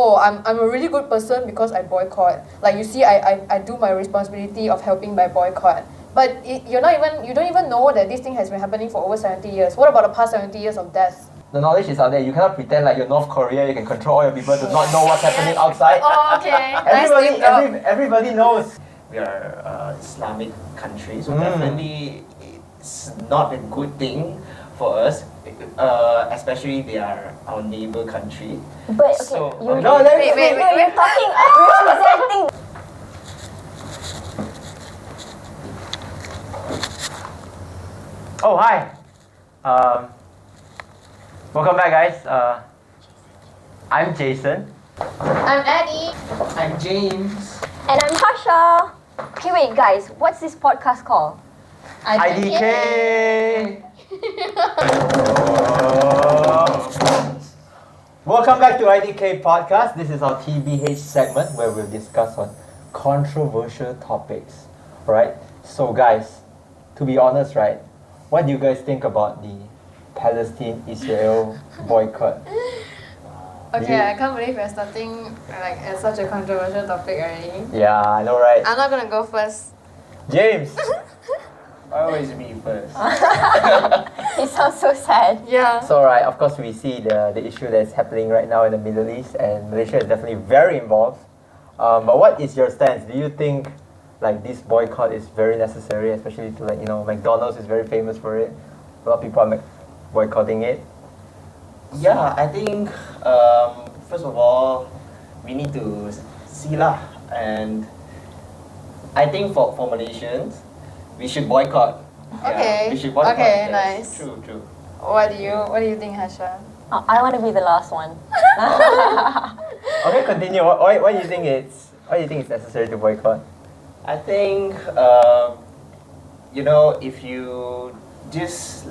oh, I'm a really good person because I boycott. Like you see, I do my responsibility of helping by boycott. But you don't even know that this thing has been happening for over 70 years. What about the past 70 years of deaths? The knowledge is out there. You cannot pretend like you're North Korea. You can control all your people to not know what's happening outside. Oh, okay. Everybody knows. We are an Islamic country, so definitely it's not a good thing for us, especially they are our neighbor country. But okay, So, you're Wait. talking representing. Oh, hi. Welcome back, guys. I'm Jason. I'm Addie. I'm James. And I'm Tasha. Okay, wait, guys, what's this podcast called? IDK. Welcome back to IDK podcast. This is our TBH segment where we'll discuss on controversial topics. Right? So, guys, to be honest, right? What do you guys think about the Palestine-Israel boycott? Okay, I can't believe we're starting like at such a controversial topic already. Yeah, I know, right? I'm not gonna go first. James. Always me first. He sounds so sad. Yeah. So, right, of course, we see the issue that's happening right now in the Middle East, and Malaysia is definitely very involved. But what is your stance? Do you think like this boycott is very necessary, especially to McDonald's is very famous for it. A lot of people are boycotting it. Yeah, I think first of all, we need to see lah, and I think for Malaysians, we should boycott. Okay. Yeah, we should boycott. Okay, yes. nice. True. What do you think, Hasha? Oh, I want to be the last one. Okay, continue. Why do you think it's necessary to boycott? I think if you just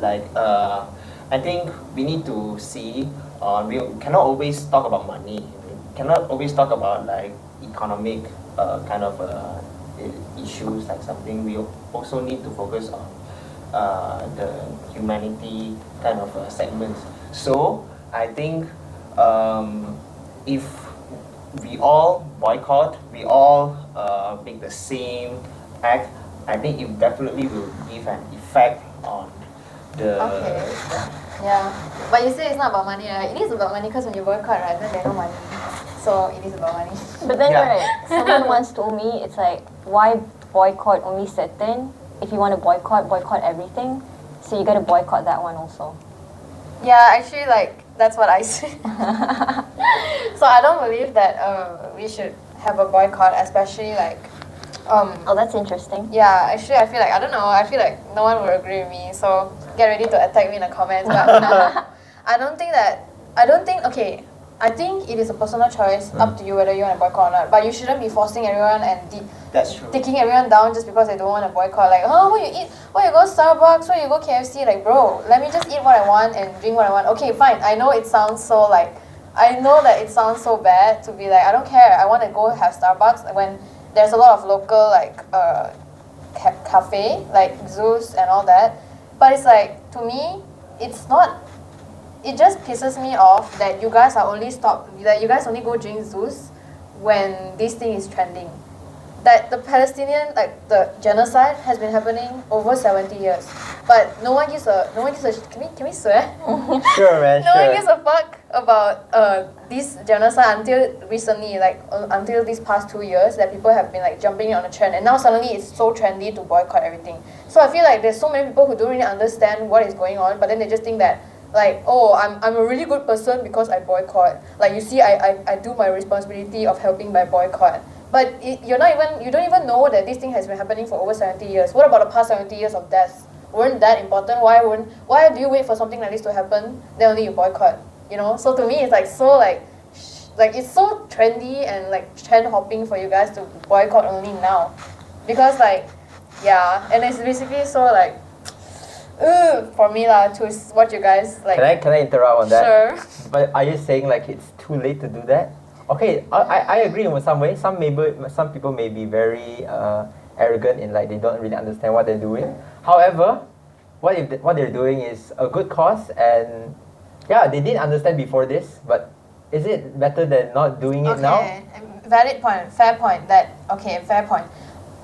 I think we need to see. We cannot always talk about money. We cannot always talk about like economic kind of issues like something. We also need to focus on the humanity kind of segments. So I think if we all boycott, we all make the same act, I think it definitely will give an effect on the... Okay. Yeah. But you say it's not about money, right? It is about money because when you boycott, right, then there's no money. So it is about money. But then, Yeah. right, someone once told me, it's like, why boycott only certain? If you want to boycott everything. So you got to boycott that one also. Yeah, actually, like, that's what I say. So I don't believe that we should have a boycott, especially like... Oh, that's interesting. Yeah, actually, I feel like, I don't know, I feel like no one will agree with me, so get ready to attack me in the comments, but no, okay, I think it is a personal choice, up to you whether you want to boycott or not, but you shouldn't be forcing everyone and That's true. taking everyone down just because they don't want to boycott, like, oh, what you eat, why you go Starbucks, why you go KFC, like, bro, let me just eat what I want and drink what I want. Okay, fine, I know that it sounds so bad to be like, I don't care, I want to go have Starbucks when there's a lot of local like cafe like Zeus and all that, but it's like, to me, it just pisses me off that you guys only go drink Zeus when this thing is trending. That the Palestinian, like the genocide has been happening over 70 years, but no one gives a can we swear? Sure, man. No one gives a fuck about this genocide until recently, like until these past 2 years, that people have been like jumping on a trend, and now suddenly it's so trendy to boycott everything. So I feel like there's so many people who don't really understand what is going on, but then they just think that like, oh, I'm a really good person because I boycott. Like you see, I do my responsibility of helping by boycott. But you don't even know that this thing has been happening for over 70 years. What about the past 70 years of deaths? Weren't that important? Why do you wait for something like this to happen, then only you boycott? You know? So to me, it's like so like it's so trendy and like trend hopping for you guys to boycott only now, because like, yeah, and it's basically so like, for me lah, to watch you guys like. Can I interrupt on that? Sure. But are you saying like it's too late to do that? Okay, I agree in some way. Some people may be very arrogant in like they don't really understand what they're doing. However, what they're doing is a good cause, and yeah, they didn't understand before this, but is it better than not doing it now? Okay, valid point, fair point. Fair point.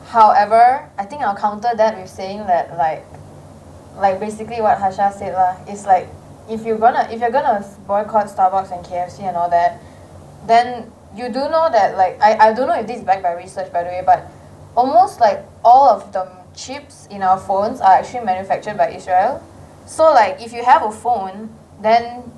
However, I think I'll counter that with saying that like basically what Harsha said lah, is like if you're gonna boycott Starbucks and KFC and all that, then you do know that like I don't know if this is backed by research by the way, but almost like all of the chips in our phones are actually manufactured by Israel. So like if you have a phone, then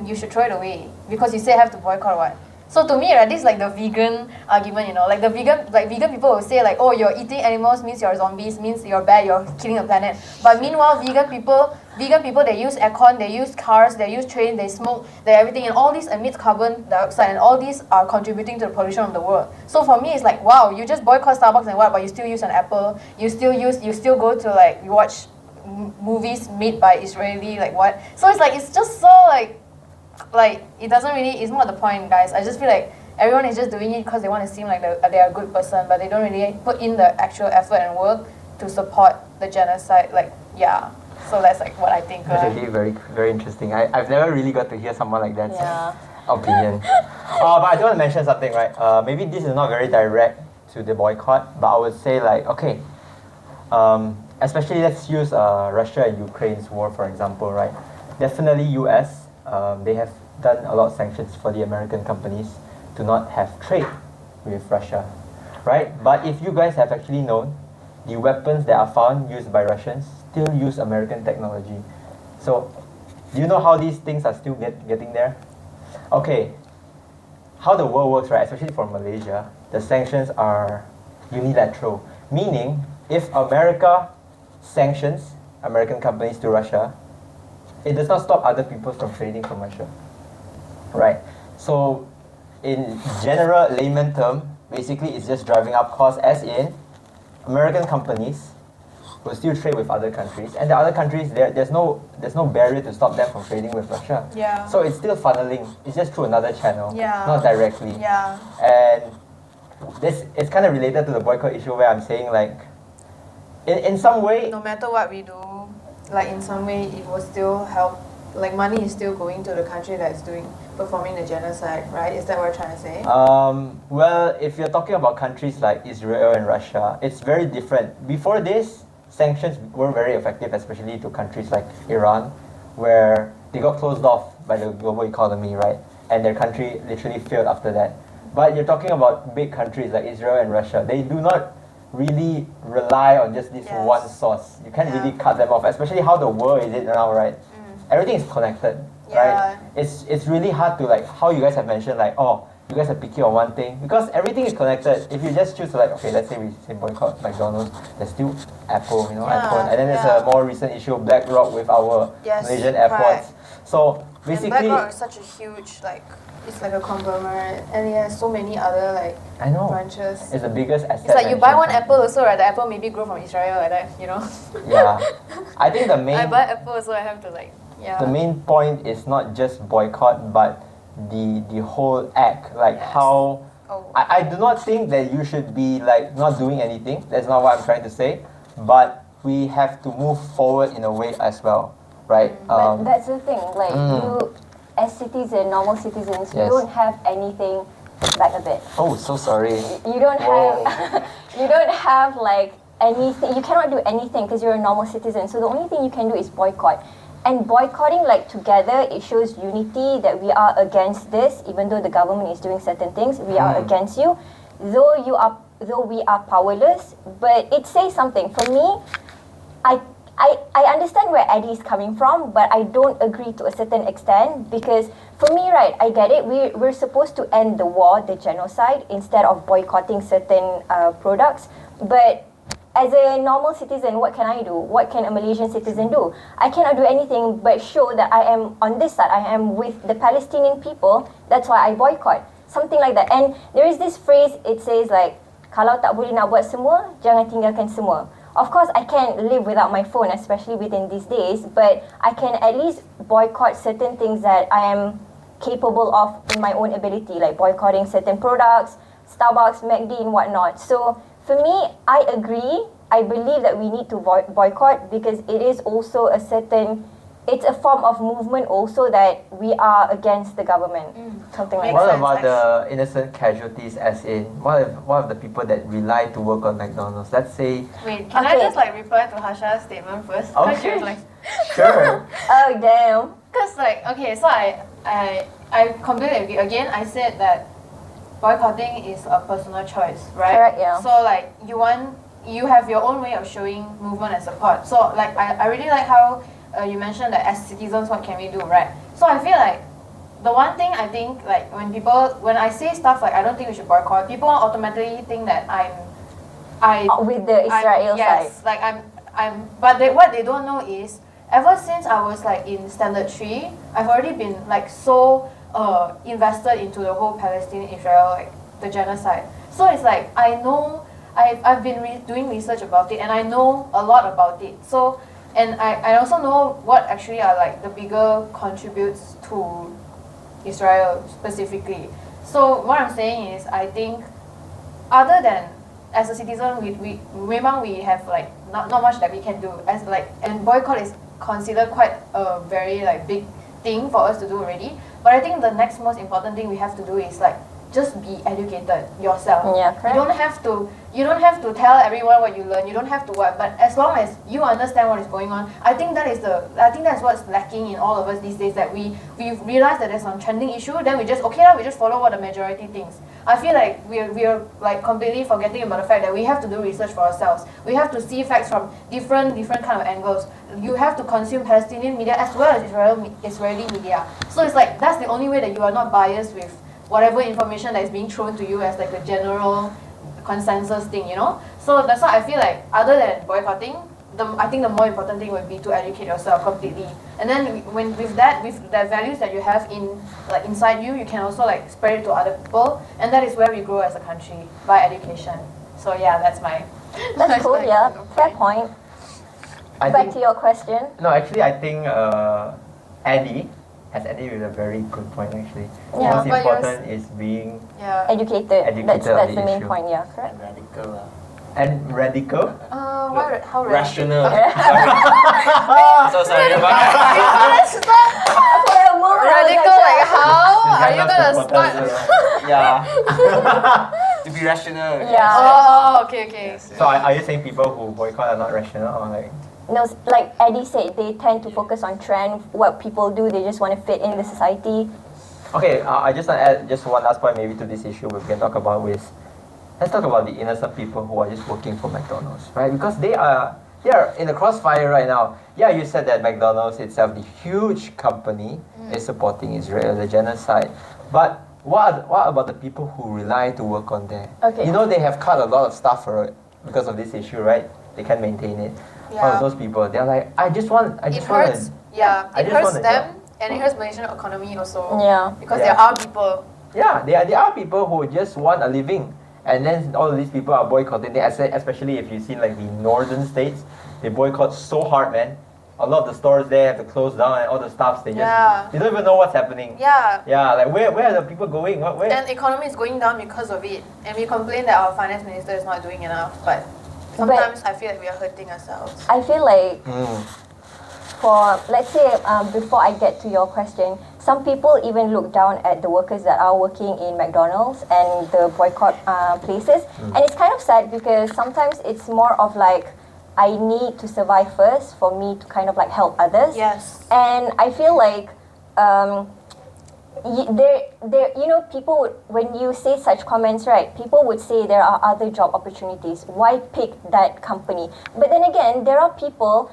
you should throw it away because you say have to boycott what. So to me, right, this is like the vegan argument, you know, like vegan people will say like, oh, you're eating animals means you're zombies, means you're bad, you're killing the planet. But meanwhile, vegan people, they use aircon, they use cars, they use trains, they smoke, they everything, and all these emit carbon dioxide, and all these are contributing to the pollution of the world. So for me, it's like, wow, you just boycott Starbucks and what, but you still use an Apple, you still go to like, you watch movies made by Israeli, like what? So it's just so like it doesn't really, it's not the point, guys. I just feel like everyone is just doing it because they want to seem like they are a good person, but they don't really put in the actual effort and work to support the genocide. Like, yeah. So that's like what I think. That's actually very, very interesting. I've never really got to hear someone like that Yeah. opinion. But I do want to mention something, right? Maybe this is not very direct to the boycott, but I would say like, okay, especially let's use Russia and Ukraine's war, for example, right? Definitely US, they have done a lot of sanctions for the American companies to not have trade with Russia, right? But if you guys have actually known, the weapons that are found used by Russians still use American technology. So, do you know how these things are still getting there? Okay, how the world works, right? Especially for Malaysia, the sanctions are unilateral, meaning if America sanctions American companies to Russia, it does not stop other people from trading from Russia, right? So, in general layman term, basically it's just driving up costs, as in American companies will still trade with other countries, and the other countries there's no barrier to stop them from trading with Russia. Yeah. So it's still funneling. It's just through another channel, Yeah. not directly. Yeah. And this it's kind of related to the boycott issue where I'm saying like, in some way, No matter what we do, like in some way it will still help, like money is still going to the country that's performing the genocide, right? Is that what you're trying to say? well, if you're talking about countries like Israel and Russia, it's very different. Before this, sanctions were very effective, especially to countries like Iran, where they got closed off by the global economy, right? And their country literally failed after that. But you're talking about big countries like Israel and Russia. They do not really rely on just this Yes. one source. You can't Yeah. really cut them off, especially how the world is it now, right? Everything is connected, right? Yeah. It's really hard to like how you guys have mentioned like, oh, you guys are picky on one thing because everything is connected. If you just choose to like, okay, let's say we say boycott McDonald's, there's still Apple, you know, Yeah, iPhone, and then there's yeah. a more recent issue, BlackRock with our Yes, Malaysian correct. airports. So And basically, BlackRock is such a huge, like, it's like a conglomerate, and it has so many other like I know branches. it's the biggest asset. It's like you buy one management Apple also, right? The Apple maybe grow from Israel like that, you know. company. Yeah, I think the main I buy Apple so I have to like, yeah. the main point is not just boycott, but the whole act, like Yes. how. Oh. I do not think that you should be like not doing anything. That's not what I'm trying to say. But we have to move forward in a way as well, right? But that's the thing, like Mm. you, as citizens, normal citizens, you Yes. don't have anything like a bit. Oh, so sorry. You don't Whoa. have, you don't have like anything. You cannot do anything because you're a normal citizen. So the only thing you can do is boycott. And boycotting, like together, it shows unity that we are against this. Even though the government is doing certain things, we are against you. Though we are powerless, but it says something. For me, I understand where Eddie is coming from, but I don't agree to a certain extent because for me, right, I get it. We're supposed to end the war, the genocide, instead of boycotting certain products. But as a normal citizen, what can I do? What can a Malaysian citizen do? I cannot do anything but show that I am on this side. I am with the Palestinian people. That's why I boycott. Something like that. And there is this phrase, it says like, kalau tak boleh nak buat semua, jangan tinggalkan semua. Of course, I can't live without my phone, especially within these days, but I can at least boycott certain things that I am capable of in my own ability, like boycotting certain products, Starbucks, McD, and whatnot. So for me, I agree. I believe that we need to boycott because it is also a certain it's a form of movement also that we are against the government. Something like Makes What that. sense. about the innocent casualties, as in what if the people that rely to work on McDonald's? Let's say, Wait, can I Okay. just like reply to Harsha's statement first? 'Cause she Okay. was like, sure. Oh damn. because like okay, so I completely agree. Again, I said that boycotting is a personal choice, right? Correct, yeah. So like you have your own way of showing movement and support. So like I really like how you mentioned that as citizens, what can we do, right? So I feel like the one thing I think like when I say stuff like I don't think we should boycott, people automatically think that With the Israel yes, side. like but what they don't know is ever since I was like in standard 3, I've already been like so invested into the whole Palestine Israel like the genocide. So it's like I know I've been doing research about it and I know a lot about it. So and I also know what actually are like the bigger contributes to Israel specifically. So what I'm saying is I think other than as a citizen we have like not much that we can do as like and boycott is considered quite a very like big thing for us to do already. But I think the next most important thing we have to do is like just be educated yourself. Yeah, correct. You don't have to tell everyone what you learn. You don't have to what, but as long as you understand what is going on, I think that's what's lacking in all of us these days. That we realize that there's some trending issue, then we just follow what the majority thinks. I feel like we're like completely forgetting about the fact that we have to do research for ourselves. We have to see facts from different kind of angles. You have to consume Palestinian media as well as Israeli media. So it's like that's the only way that you are not biased with whatever information that is being thrown to you as like a general consensus thing, you know? So that's why I feel like other than boycotting, I think the more important thing would be to educate yourself completely. And then with the values that you have inside you, you can also like spread it to other people. And that is where we grow as a country, by education. So yeah, that's my That's cool, my yeah. Fair point. point. I Back think to your question. no, actually, I think Eddie has ended with a very good point. Actually, Yeah, most but important is being Yeah. Educated. Educated That's on the the main issue. point, yeah, correct. Radical. and radical. How Rational. Okay. So sorry about For a moment, I was Radical, like how This guy are you loves gonna to protest, start? Yeah. To be rational. Yeah. Oh, okay. So are you saying people who boycott are not rational, or like? No, like Eddie said, they tend to focus on trend, what people do, they just want to fit in the society. Okay, I just want to add just one last point maybe to this issue we can talk about with. Let's talk about the innocent people who are just working for McDonald's, right? Because they are in the crossfire right now. Yeah, you said that McDonald's itself, the huge company, is supporting Israel, the genocide. But what about the people who rely to work on there? Okay. You know, they have cut a lot of stuff for it because of this issue, right? They can't maintain it. All of those people, they're like, I just want It hurts. Yeah, I it just hurts want a them and it hurts Malaysian economy also. Yeah. Because Yeah. there are people. Yeah, there are people who just want a living, and then all of these people are boycotting. Especially if you've seen like the northern states, they boycott so hard, man. A lot of the stores there have to close down, and all the staffs they don't even know what's happening. Yeah. Yeah, like where are the people going? Where? And economy is going down because of it. And we complain that our finance minister is not doing enough, but sometimes I feel like we are hurting ourselves. I feel like Mm. for, let's say, before I get to your question, some people even look down at the workers that are working in McDonald's and the boycott places. And it's kind of sad because sometimes it's more of like, I need to survive first for me to kind of like help others. Yes. And I feel like people would, when you say such comments, right, people would say there are other job opportunities. Why pick that company? But then again, there are people,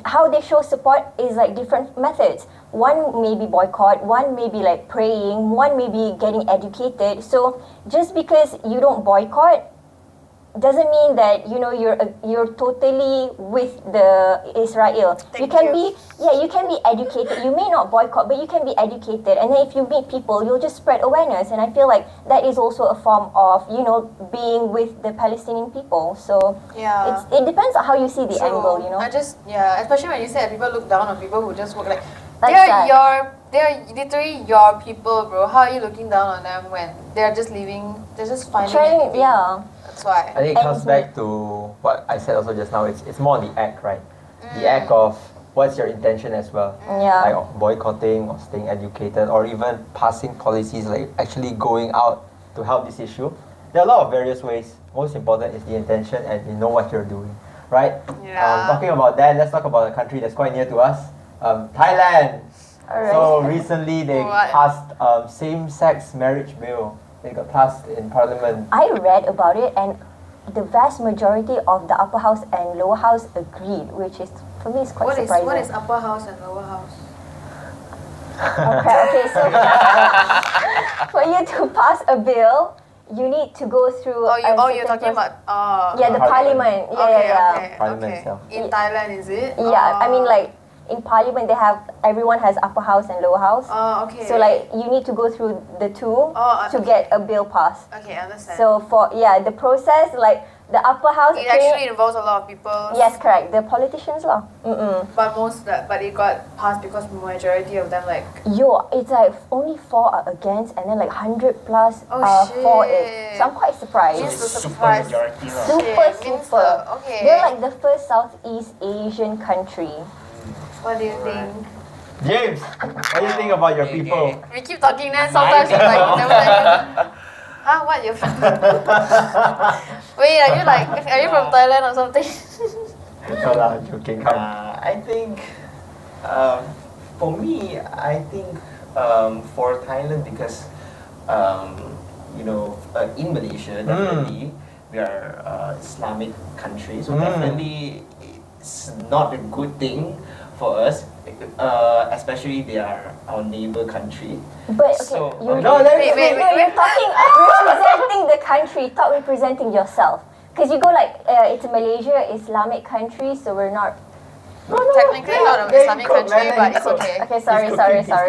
how they show support is like different methods. One may be boycott, one may be like praying, one may be getting educated. So just because you don't boycott doesn't mean that you're totally with the Israel. You can be educated. You may not boycott, but you can be educated. And then if you meet people, you'll just spread awareness. And I feel like that is also a form of being with the Palestinian people. So Yeah. it depends on how you see the True. angle. Especially when you say that people look down on people who just work like That's they're literally your people, bro. How are you looking down on them when they're just living? They're just finding a living? Yeah. That's why. I think it comes back to what I said also just now. It's more the act, right? The act of what's your intention as well. Yeah. Like boycotting or staying educated or even passing policies like actually going out to help this issue. There are a lot of various ways. Most important is the intention and you know what you're doing, right? Yeah. Talking about that, let's talk about a country that's quite near to us, Thailand. Alright. So recently they What? passed same-sex marriage bill. They got passed in parliament. I read about it, and the vast majority of the upper house and lower house agreed, which is for me is quite surprising. What is upper house and lower house? Okay, so for you to pass a bill, you need to go through. You're talking about Yeah, the parliament. Yeah. Okay. Parliament itself. In Thailand, is it? Yeah, I mean like in parliament everyone has upper house and lower house. Oh, okay. So like you need to go through the two to get a bill passed. Okay, I understand. So for the process, like the upper house. it actually involves a lot of people. Yes, correct. The politicians lah. But it got passed because majority of them like. It's like only 4 are against, and then like 100 plus Oh, for shit. it. So I'm quite surprised. Means the Super surprise. majority lah. Super. Okay. They're like the first Southeast Asian country. What do you think? James, what do you think about your people? We keep talking then sometimes it's like never mind. What you Wait, are you from Thailand or something? No lah, joking. Come. I think, for me, I think for Thailand because, in Malaysia, definitely we are Islamic country, so definitely it's not a good thing for us, especially they are our neighbor country. But okay, So, you're wait. you're talking representing the country, not representing yourself. Because you go like it's Malaysia, Islamic country, so we're not. Technically not an Islamic country, but it's okay. Okay, sorry.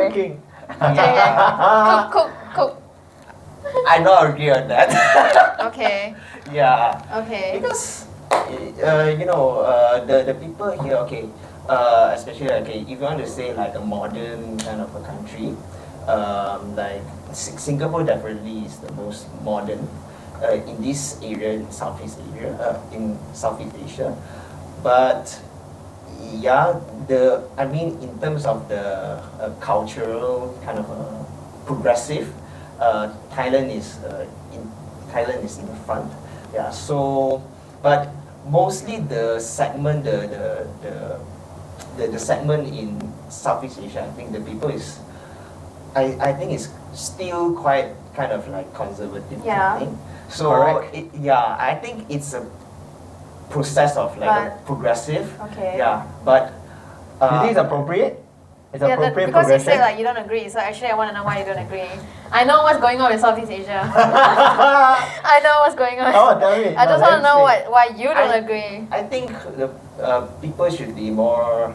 Cooking. Okay. Cook. I don't agree on that. Okay. Yeah. Okay. Because the people here, okay, especially if you want to say like a modern kind of a country, like Singapore definitely is the most modern in this area in Southeast Asia, but in terms of the cultural kind of progressive, Thailand is in the front. Yeah. So, but mostly the segment, the segment in Southeast Asia, I think the people is, I think is still quite kind of like conservative. Yeah. I think. So Correct. I think it's a process of like a progressive. Okay. Yeah, but. Do you think it's appropriate? It's Yeah, appropriate because you progression? say like you don't agree, so actually I want to know why you don't agree. I know what's going on with Southeast Asia. I know what's going on. Oh, tell me. I just No, want to know let me why you don't agree. I think the people should be more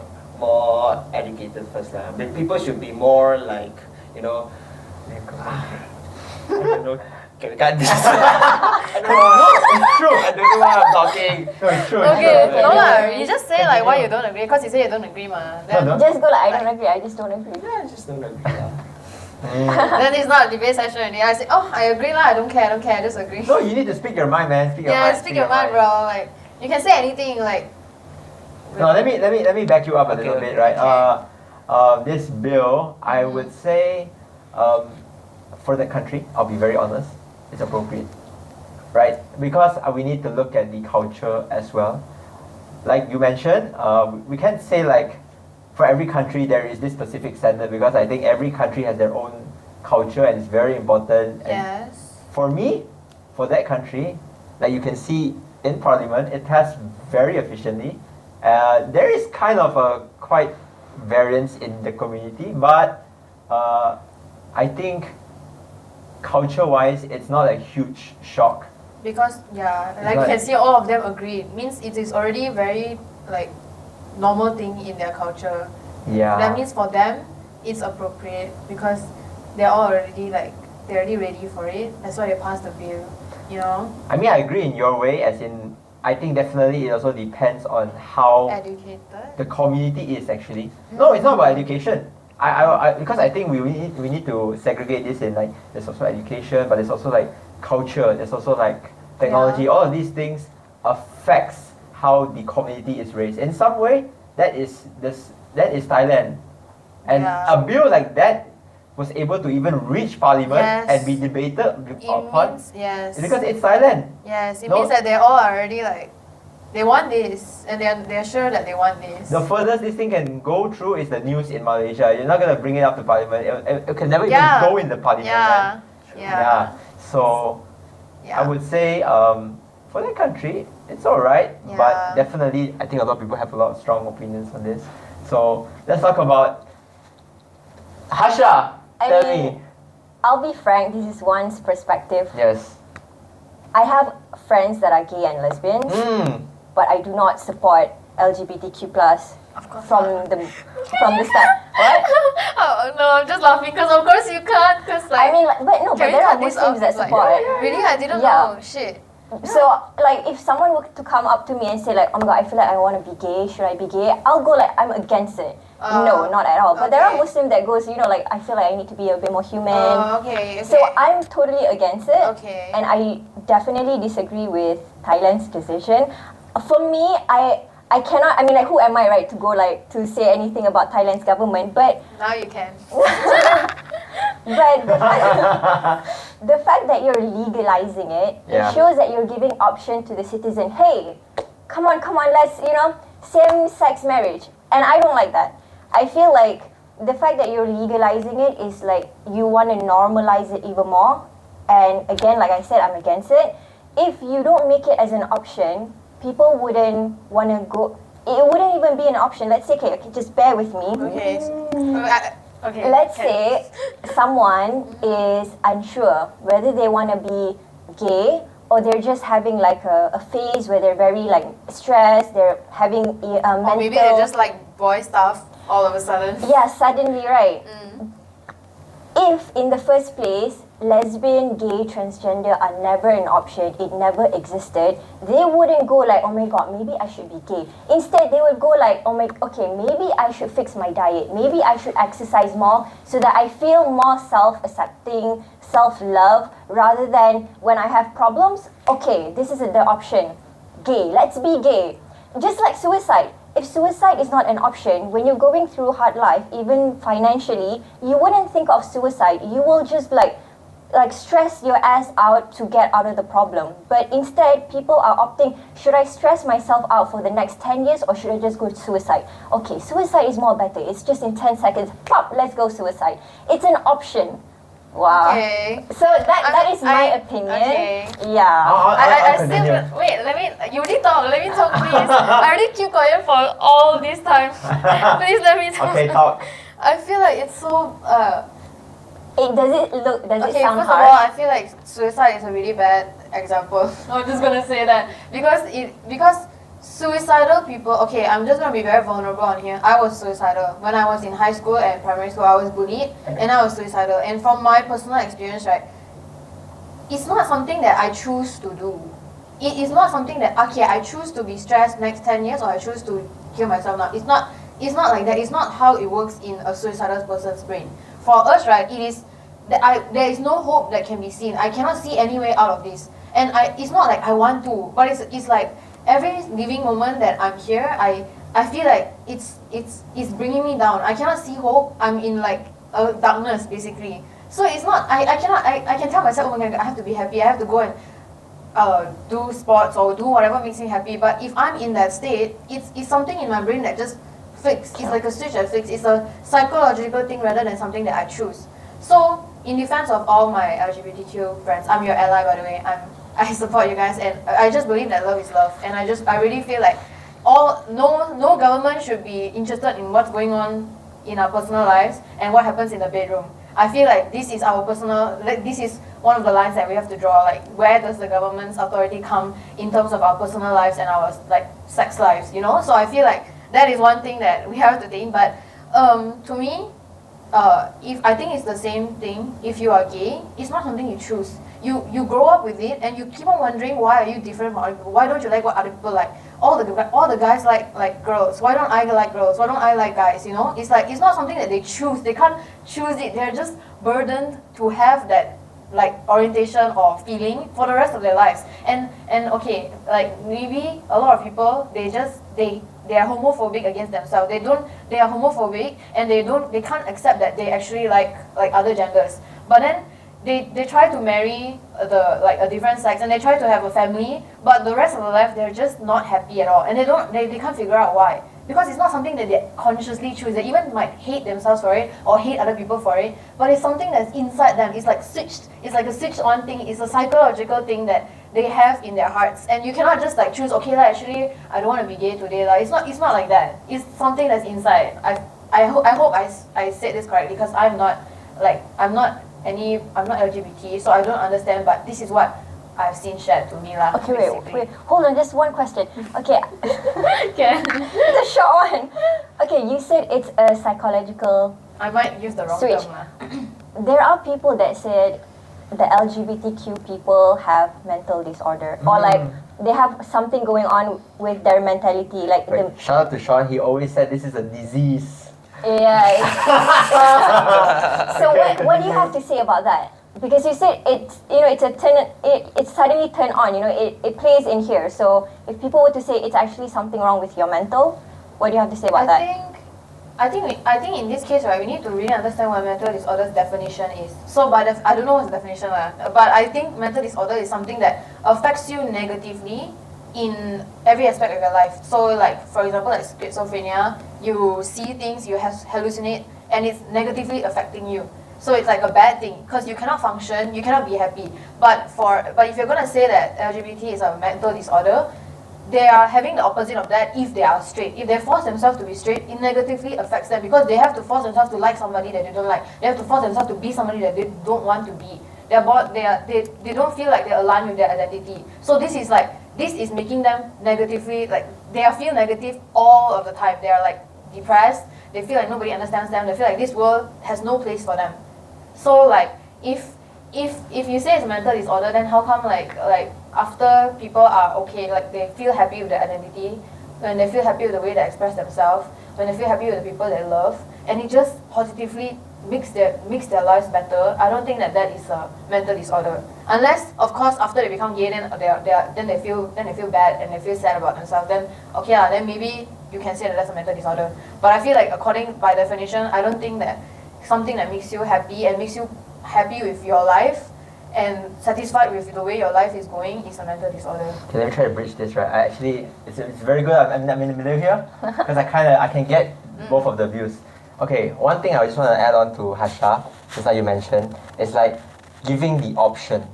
educated first lah. But people should be more like I don't know. Can't just. I don't know. It's true. I don't know why I'm talking. No, it's true. Okay, It's no true. lah. You just say like why you don't agree, because you say you don't agree ma. Then, No. Just go like I don't agree. I just don't agree. Yeah, I just don't agree lah. then it's not a debate session anymore. I say, oh, I agree lah. I don't care. I just agree. No, you need to speak your mind, man. Speak your Yeah, mind. speak your mind, bro. Like you can say anything. Like No, let me back you up a Okay, little okay. bit, right? This bill, I would say, for the country, I'll be very honest, it's appropriate, right? Because we need to look at the culture as well. Like you mentioned, we can't say like for every country there is this specific standard, because I think every country has their own culture and it's very important. And yes. for me, for that country, like you can see in parliament, it passed very efficiently. There is kind of a quite variance in the community, but I think culture-wise, it's not a huge shock. Because like you not- can see all of them agree. It means it is already very like normal thing in their culture. Yeah. That means for them it's appropriate because they're already ready for it. That's why they passed the bill. I mean, I agree in your way, as in, I think definitely it also depends on how Educated. the community is actually. No, it's not about education. Because I think we need to segregate this in like, there's also education, but there's also like culture, there's also like technology. Yeah. All of these things affects how the community is raised. In some way, that is this that is Thailand. And Yeah. a bill like that was able to even reach Parliament Yes. and be debated It upon means, yes. because it's Thailand. Yes, it No. means that they all are already like, they want this, and they're sure that they want this. The furthest this thing can go through is the news in Malaysia. You're not gonna bring it up to Parliament. It can never Yeah. even go in the Parliament. Yeah. Man. Yeah. So Yeah. I would say for that country, it's alright. Yeah. But definitely, I think a lot of people have a lot of strong opinions on this. So let's talk about Hasha. Tell me. I'll be frank, this is one's perspective. Yes. I have friends that are gay and lesbians, but I do not support LGBTQ plus Of course from not. the start. What? Oh no, I'm just laughing because of course you can't. Cause like, I mean, like, but can we there are cut this Muslims out? that Like, support. really, I didn't Yeah. know. Shit. So, like, if someone were to come up to me and say, like, oh my god, I feel like I want to be gay, should I be gay? I'll go, like, I'm against it. No, not at all. But there are okay. Muslims that goes, you know, like, I feel like I need to be a bit more human. Okay. So I'm totally against it. Okay. And I definitely disagree with Thailand's decision. For me, I cannot, I mean, like, who am I, right, to go, like, to say anything about Thailand's government? But Now you can. But the fact that you're legalizing it, Yeah. it shows that you're giving option to the citizen. Hey, come on, let's, same-sex marriage. And I don't like that. I feel like the fact that you're legalizing it is like you want to normalize it even more. And again, like I said, I'm against it. If you don't make it as an option, people wouldn't want to go. It wouldn't even be an option. Let's say, okay, just bear with me. Okay. Okay. Let's can. say someone is unsure whether they want to be gay or they're just having like a phase where they're very like stressed, they're having mental... Or maybe they just like boy stuff all of a sudden. Yeah, suddenly, right. If in the first place, lesbian, gay, transgender are never an option, it never existed, they wouldn't go like, oh my god, maybe I should be gay. Instead, they would go like, okay, maybe I should fix my diet. Maybe I should exercise more so that I feel more self-accepting, self-love, rather than when I have problems, okay, this is the option. Gay, let's be gay. Just like suicide. If suicide is not an option, when you're going through hard life, even financially, you wouldn't think of suicide. You will just like stress your ass out to get out of the problem. But instead, people are opting, should I stress myself out for the next 10 years or should I just go suicide? Okay, suicide is more better. It's just in 10 seconds, pop, let's go suicide. It's an option. Wow. Okay. So that is my opinion. Okay. Yeah. I I'll still continue. wait. You already talk. Let me talk, please. I already keep quiet for all this time. Please let me talk. Okay, talk. I feel like it's so. Does it Okay, sound first of harsh? all, I feel like suicide is a really bad example. I'm just gonna say that because suicidal people. Okay, I'm just gonna be very vulnerable on here. I was suicidal when I was in high school and primary school. I was bullied and I was suicidal. And from my personal experience, right, it's not something that I choose to do. It is not something that okay, I choose to be stressed next 10 years or I choose to kill myself now. It's not like that. It's not how it works in a suicidal person's brain. For us, right, it is that there is no hope that can be seen. I cannot see any way out of this. And it's not like I want to, but it's like every living moment that I'm here, I feel like it's bringing me down. I cannot see hope. I'm in like a darkness basically. So it's not I can tell myself, oh my god, I have to be happy. I have to go and do sports or do whatever makes me happy. But if I'm in that state, it's something in my brain that just flicks. It's like a switch that flicks. It's a psychological thing rather than something that I choose. So in defense of all my LGBTQ friends, I'm your ally by the way. I support you guys and I just believe that love is love. And I really feel like no government should be interested in what's going on in our personal lives and what happens in the bedroom. I feel like this is our personal, like this is one of the lines that we have to draw, like where does the government's authority come in terms of our personal lives and our like sex lives, you know? So I feel like that is one thing that we have to think. But to me, if I think it's the same thing, if you are gay, it's not something you choose. You grow up with it and you keep on wondering, why are you different from other people? Why don't you like what other people like? All the guys like girls. Why don't I like girls? Why don't I like guys? You know, it's like it's not something that they choose. They can't choose it. They're just burdened to have that like orientation or feeling for the rest of their lives. And okay, like maybe a lot of people they are homophobic against themselves. They are homophobic and they can't accept that they actually like other genders. But then they try to marry a different sex and they try to have a family, but the rest of their life they're just not happy at all, and they can't figure out why. Because it's not something that they consciously choose. They even might hate themselves for it or hate other people for it, but it's something that's inside them. It's like switched. It's like a switched on thing. It's a psychological thing that they have in their hearts, and you cannot just like choose. Okay, actually I don't want to be gay today. Like it's not like that. It's something that's inside. I hope I said this correctly, because I'm not LGBT, so I don't understand. But this is what I've seen shared to me lah. Okay, wait, hold on, just one question. Okay. Can The short one. Okay, you said it's a psychological. I might use the wrong Switch. term lah. There are people that said the LGBTQ people have mental disorder, or like they have something going on with their mentality, like Right. Shout out to Sean. He always said this is a disease. yeah. So what do you have to say about that? Because you said it's it's suddenly turned on. It plays in here. So if people were to say it's actually something wrong with your mental, what do you have to say about that? I think in this case, right, we need to really understand what mental disorder's definition is. So I don't know what's the definition lah, but I think mental disorder is something that affects you negatively in every aspect of your life. So like, for example, like schizophrenia, you see things, you hallucinate, and it's negatively affecting you. So it's like a bad thing, because you cannot function, you cannot be happy. But if you're gonna say that LGBT is a mental disorder, they are having the opposite of that if they are straight. If they force themselves to be straight, it negatively affects them, because they have to force themselves to like somebody that they don't like. They have to force themselves to be somebody that they don't want to be. They don't feel like they're aligned with their identity. So this is making them negatively, like they feel negative all of the time. They are like depressed. They feel like nobody understands them. They feel like this world has no place for them. So like if you say it's a mental disorder, then how come like after people are okay, like they feel happy with their identity, when they feel happy with the way they express themselves, when they feel happy with the people they love, and it just positively makes their lives better, I don't think that is a mental disorder. Unless, of course, after they become gay, then they feel bad and they feel sad about themselves. Then okay, then maybe you can say that that's a mental disorder. But I feel like by definition, I don't think that something that makes you happy and makes you happy with your life and satisfied with the way your life is going is a mental disorder. Okay, let me try to bridge this, right? It's very good. I'm in the middle here because I can get both of the views. Okay, one thing I just want to add on to Hasha, just like you mentioned, is like giving the option,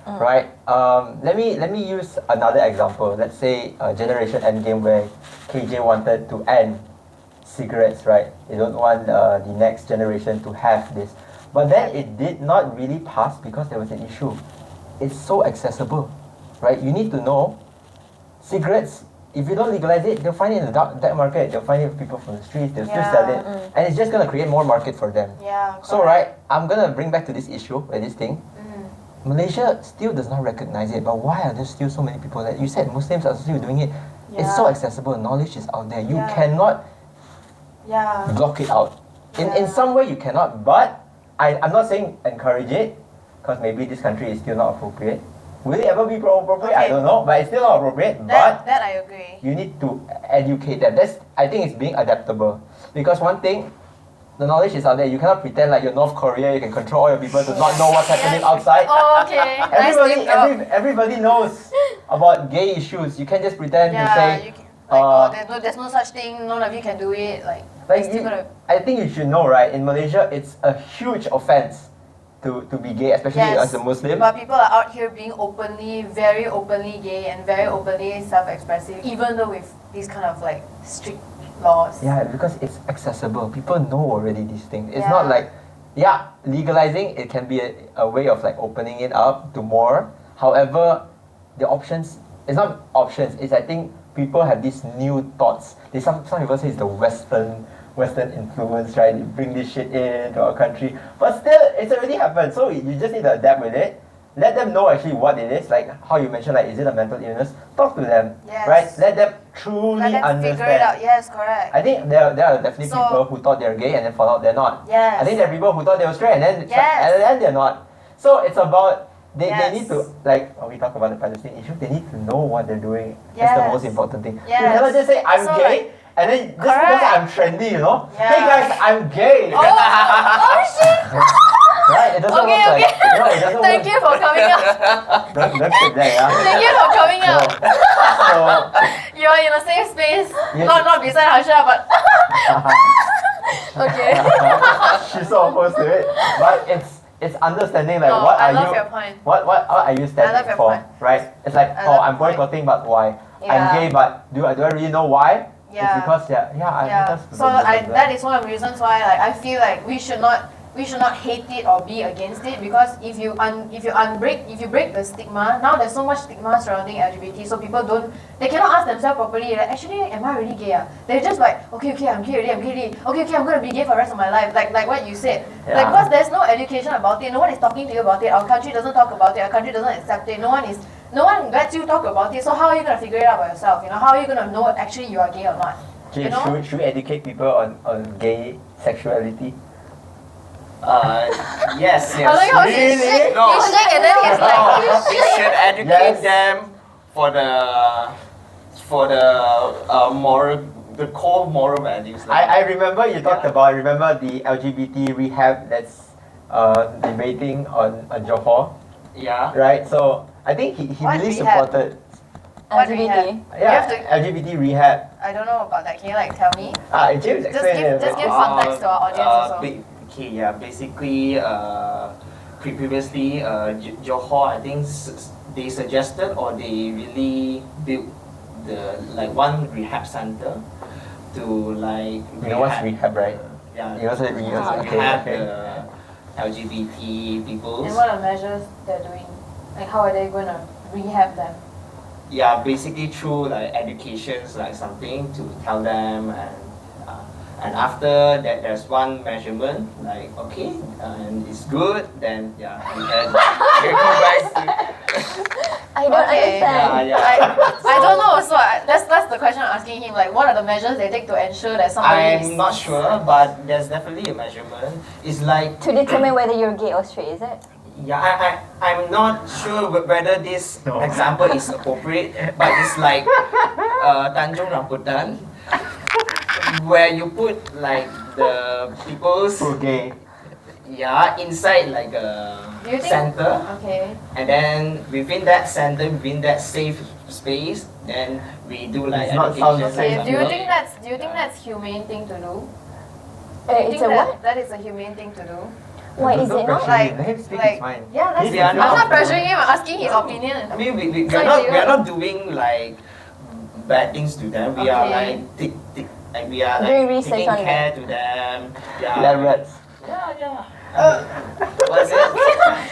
right? Let me use another example. Let's say Generation Endgame, where KJ wanted to end cigarettes, right? They don't want the next generation to have this. But then it did not really pass because there was an issue. It's so accessible, right? You need to know, cigarettes, if you don't legalize it, they'll find it in the dark market. They'll find it with people from the streets. They'll still sell it. And it's just going to create more market for them. Yeah. So, right, I'm going to bring back to this issue, this thing. Malaysia still does not recognize it, but why are there still so many people that you said Muslims are still doing it? Yeah. It's so accessible. Knowledge is out there. You cannot block it out. In some way you cannot, but I'm not saying encourage it, because maybe this country is still not appropriate. Will it ever be appropriate? Okay. I don't know, but it's still not appropriate. That I agree. You need to educate them. I think it's being adaptable. Because one thing, the knowledge is out there. You cannot pretend like you're North Korea, you can control all your people to not know what's happening outside. Oh, okay. Everybody knows about gay issues. You can't just pretend to say, there's no such thing, none of you can do it. I think you should know, right? In Malaysia, it's a huge offense to be gay, especially as a Muslim. But people are out here being very openly gay and very openly self-expressive, even though with these kind of like strict laws. Yeah, because it's accessible. People know already these things. It's not like, legalizing, it can be a way of like opening it up to more. However, the options, it's not options, it's I think people have these new thoughts. Some people say it's the Western influence, right? You bring this shit into our country. But still, it's already happened. So you just need to adapt with it. Let them know actually what it is. Like how you mentioned, like, is it a mental illness? Talk to them, right? Let them truly understand. Figure it out. Yes, correct. I think there are definitely people who thought they're gay and then found out they're not. Yes. I think there are people who thought they were straight and then they're not. So it's about they need Yes. to like when we talk about the Palestine issue, they need to know what they're doing. That's the Yes. most important thing. Yes. You cannot just say I'm So, gay and then just because correct. I'm trendy, you know. Yeah. Hey guys, I'm gay. Oh shit! Right? It doesn't Okay, work okay. like no, it doesn't Thank work. you for coming out. Don't sit there, yeah. Thank you for coming No. out. So You're in a safe space. Yes. Not beside Harsha, but okay. she's so opposed to it. But it's understanding like No, what I are love you your point. what are you I love standing your for? point. Right? It's like I oh love I'm your point. boycotting but why? Yeah. I'm gay but do I really know why? Yeah. It's because I'm Yeah. just So that is one of the reasons why like I feel like we should not hate it or be against it, because if you break the stigma, now there's so much stigma surrounding LGBT, so people they cannot ask themselves properly like, actually am I really gay? They're just like okay I'm gay already, okay I'm gonna be gay for the rest of my life, like what you said. Yeah. Like because there's no education about it, no one is talking to you about it, our country doesn't talk about it, our country doesn't accept it, no one lets you talk about it, so how are you gonna figure it out by yourself? You know, how are you gonna know actually you are gay or not? Okay, You know? should we educate people on gay sexuality? Yes. I like how he shake, No. he shake and then he's like, No, we should educate Yes. them for the moral, the core moral values. I remember you talked about the LGBT Rehab that's debating on Johor, Yeah. right? So I think he What really rehab? supported What LGBT. rehab? You yeah have to- LGBT Rehab. I don't know about that. Can you like tell me? James Just explain it. give context to our audience also. Okay, yeah. Basically, previously, Johor, I think they suggested or they really built one rehab center to like. You know what's rehab, right? Yeah. You know what rehab? Okay, Rehab okay. the LGBT people. And what are measures they're doing? Like how are they going to rehab them? Yeah, basically through like educations, like something to tell them, and after that there's one measurement, like okay, and it's good, then yeah, we can go back to. I don't Okay. understand. Yeah. I don't know. So that's the question I'm asking him. Like, what are the measures they take to ensure that somebody is? I'm not sure, but there's definitely a measurement. It's like To determine whether you're gay or straight, is it? yeah, I'm not sure whether this No. example is appropriate, but it's like Tanjung Rambutan, where you put like the people's So gay. inside like a Do you think- center, Okay. and then within that center, within that safe space, then we do like It's not education. sound Okay. safe. Do you think that's humane thing to do? Do you It's think a what? that is a humane thing to do? Why is Don't it not? pressure him. Like- Let him speak like- his mind. Yeah, that's. He's We are I'm not not- pressuring him. I'm asking his opinion. I mean, So do you- we are not doing like bad things to them. We are Okay. like we are like Doing research taking on care to them. Yeah. Lab rats. Yeah. Was it?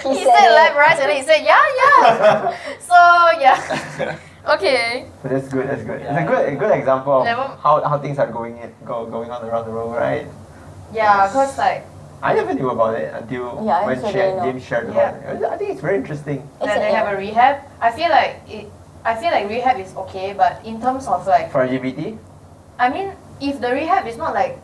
He said lab rats and then he said yeah. So yeah. Okay. But that's good. That's good. It's a good example of Never- how things are going on around the world, right? Yeah, cause like I never knew about it until Yeah, I when also didn't know. James shared about it. I think it's very interesting. It's that they have a rehab. I feel like rehab is okay, but in terms of like, For LGBT? I mean, if the rehab is not like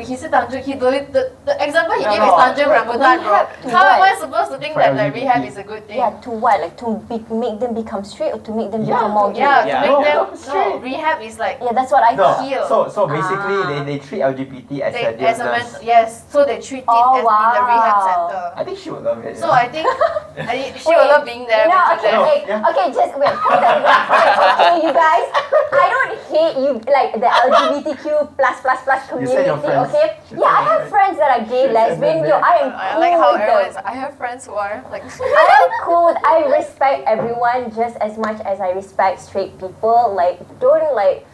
he said Tanjung, the example he No, gave no. is Tanjung Rambutan, bro. Rehab to How am I what? supposed to think For that like LGBT. rehab is a good thing? Yeah, to what? Like to make them become straight or to make them Yeah, become more gay? Yeah, Yeah. to make them No, straight. rehab is like Yeah, that's what I No. thought. heal. So basically Ah. they treat LGBT as They, a as a illness. yes, so they treat it Oh, as in the rehab wow. center. I think she would love it. So I think she will love being there. No, with okay, them. wait, Yeah. okay, just wait. Okay, you guys, I don't hate you like the LGBTQ plus You said your community. friends. Okay, She yeah, I said have your friends that are gay, She said lesbian. that Yo, I am I cool like how with everyone them. is, I have friends who are like I am cool. I respect everyone just as much as I respect straight people. Like,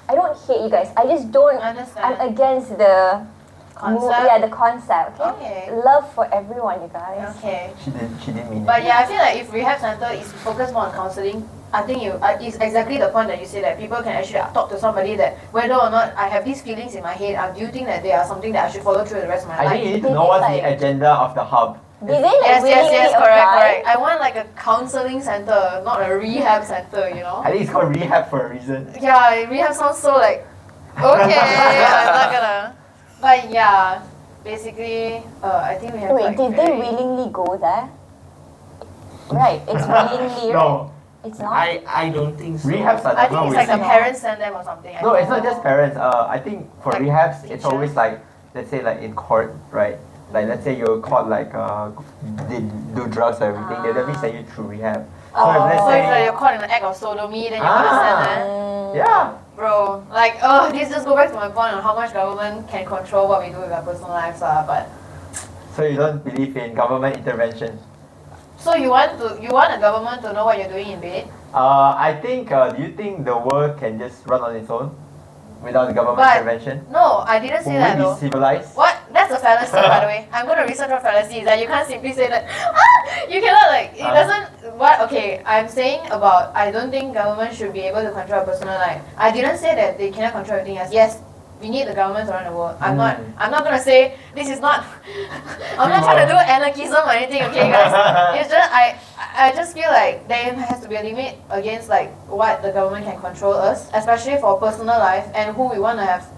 I don't hate you guys. I just don't. Understand. I'm against the Concept? Yeah, the concept. Okay? Okay. Love for everyone, you guys. Okay. She didn't mean But it. yeah, I feel like if rehab center is focused more on counseling, I think it's exactly the point that you say that people can actually talk to somebody that whether or not I have these feelings in my head, do you think that they are something that I should follow through the rest of my I life? think you need to Did know they, what's like- the agenda of the hub. Did they like Yes, willingly correct, apply? correct. I want like a counseling center, not a rehab center, you know? I think it's called rehab for a reason. Yeah, rehab sounds so like, okay, I'm not gonna. But yeah, basically, I think we have Wait, like did they very- willingly go there? Right, it's willingly, right? No, It's not. I don't think so. rehabs are I think it's like the willingly. parents send them or something. I No, think. it's not just parents. I think for Like rehabs, it's teachers. always like, let's say like in court, right? Like let's say you're caught like they do drugs or everything, they definitely send you through rehab. So if let's So if like say, you're caught in an act of sodomy, then you're gonna send them. yeah, Bro, like, this just go back to my point on how much government can control what we do with our personal lives, but so you don't believe in government intervention. so you want a government to know what you're doing in bed? I think, do you think the world can just run on its own without the government But- intervention? No, I didn't say Will that we though. be civilized? What? That's a fallacy, by the way. I'm gonna research what fallacy is. That you can't simply say that. You cannot like. It doesn't. What? Okay, I'm saying about. I don't think government should be able to control a personal life. I didn't say that they cannot control everything else. Yes, we need the government around the world. I'm not. I'm not gonna say this is not. I'm not trying to do anarchism or anything. Okay, guys. It's just I just feel like there has to be a limit against like what the government can control us, especially for personal life and who we want to have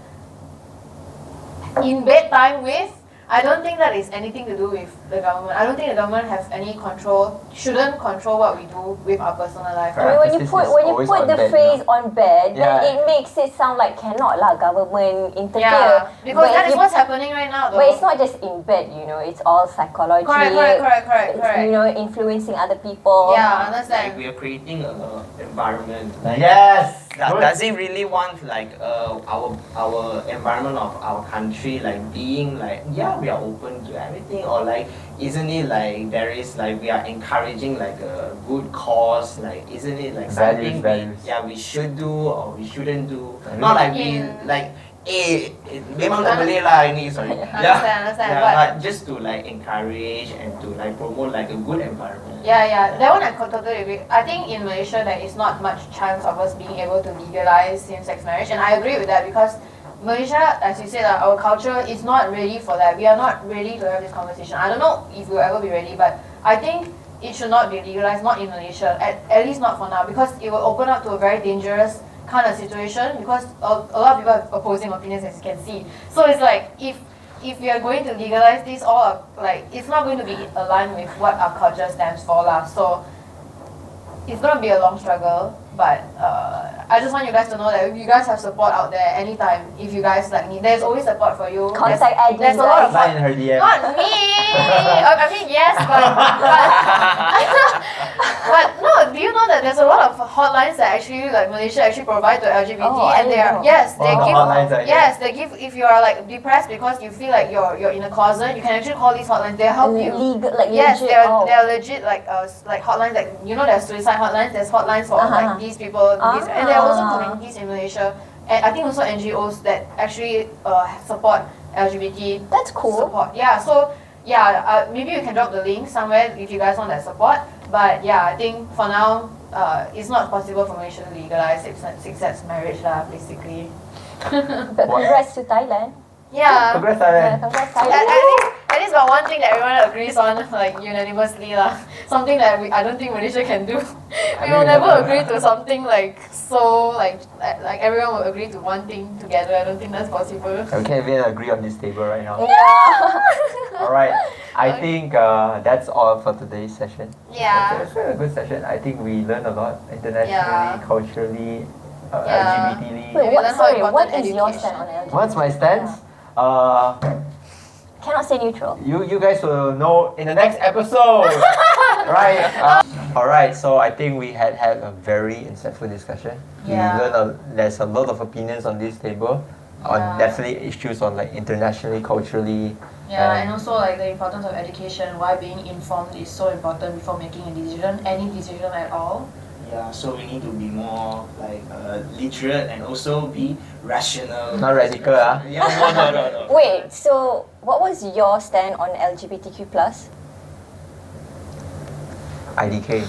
in bed time with. I don't think that is anything to do with the government. I don't think the government has any control, shouldn't control what we do with our personal life. I mean, when you Emphasis put is when you always put on the bed, phrase you know? on bed, Yeah. then it makes it sound like cannot lah government interfere. Yeah, because But that is you- what's happening right now though. But it's not just in bed, you know. It's all psychology. Correct. You know, influencing other people. Yeah, I Like understand. we are creating an environment. Like, Yes! Good. Does it really want like our environment of our country like being like we are open to everything, or like isn't it like there is like we are encouraging like a good cause, like isn't it like something Values. we should do or we shouldn't do? Values. Not like we In- like memang tak boleh lah ini, sorry. Understand, but just to like encourage and to like promote like a good environment. Yeah, that one I totally agree. I think in Malaysia there is not much chance of us being able to legalize same-sex marriage, and I agree with that because Malaysia, as you said, our culture is not ready for that. We are not ready to have this conversation. I don't know if we'll ever be ready, but I think it should not be legalized, not in Malaysia, at least not for now, because it will open up to a very dangerous kind of situation because a lot of people have opposing opinions, as you can see. So it's like if we are going to legalize this, all like it's not going to be aligned with what our culture stands for lah. So it's going to be a long struggle, but I just want you guys to know that if you guys have support out there anytime, if you guys like need, there's always support for you. Contact Eddie, There's a lot of Line in her DM. not me. I mean yes, but no. Do you know that there's a lot of hotlines that actually like Malaysia actually provide to LGBT, Oh, I and they are didn't know. they What give hotlines are there? they give if you are like depressed because you feel like you're in a closet, you can actually call these hotlines. They help you. Legal, like Yes, legit. they're legit like hotlines, like you know there's suicide hotlines, there's hotlines for like these people, and there are also communities in Malaysia, and I think also NGOs that actually support LGBT That's cool. support. Yeah, so maybe you can drop the link somewhere if you guys want that support. But yeah, I think for now it's not possible for Malaysia to legalize same-sex marriage lah, basically. But congrats to Thailand. Yeah. Congrats, Yeah, Thailand. congrats At Thailand. least got one thing that everyone agrees on, like unanimously lah. Something that I don't think Malaysia can do. We will never agree to something like so like everyone will agree to one thing together. I don't think that's possible. We can't even agree on this table right now. Yeah. Alright, I think that's all for today's session. Yeah. It's been a good session. I think we learned a lot internationally, Yeah. culturally, Yeah. LGBTly. Wait, We learn how important what is your education stand on LGBT? What's my stance? Cannot say neutral. You guys will know in the next episode, right? Alright, so I think we had a very insightful discussion. Yeah. We learned there's a lot of opinions on this table, on Yeah. definitely issues on like internationally, culturally. Yeah, and also like the importance of education, why being informed is so important before making a decision, any decision at all. Yeah, so we need to be more like literate and also be rational. Not radical, ah. Yeah, no. Wait, so what was your stand on LGBTQ plus? IDK.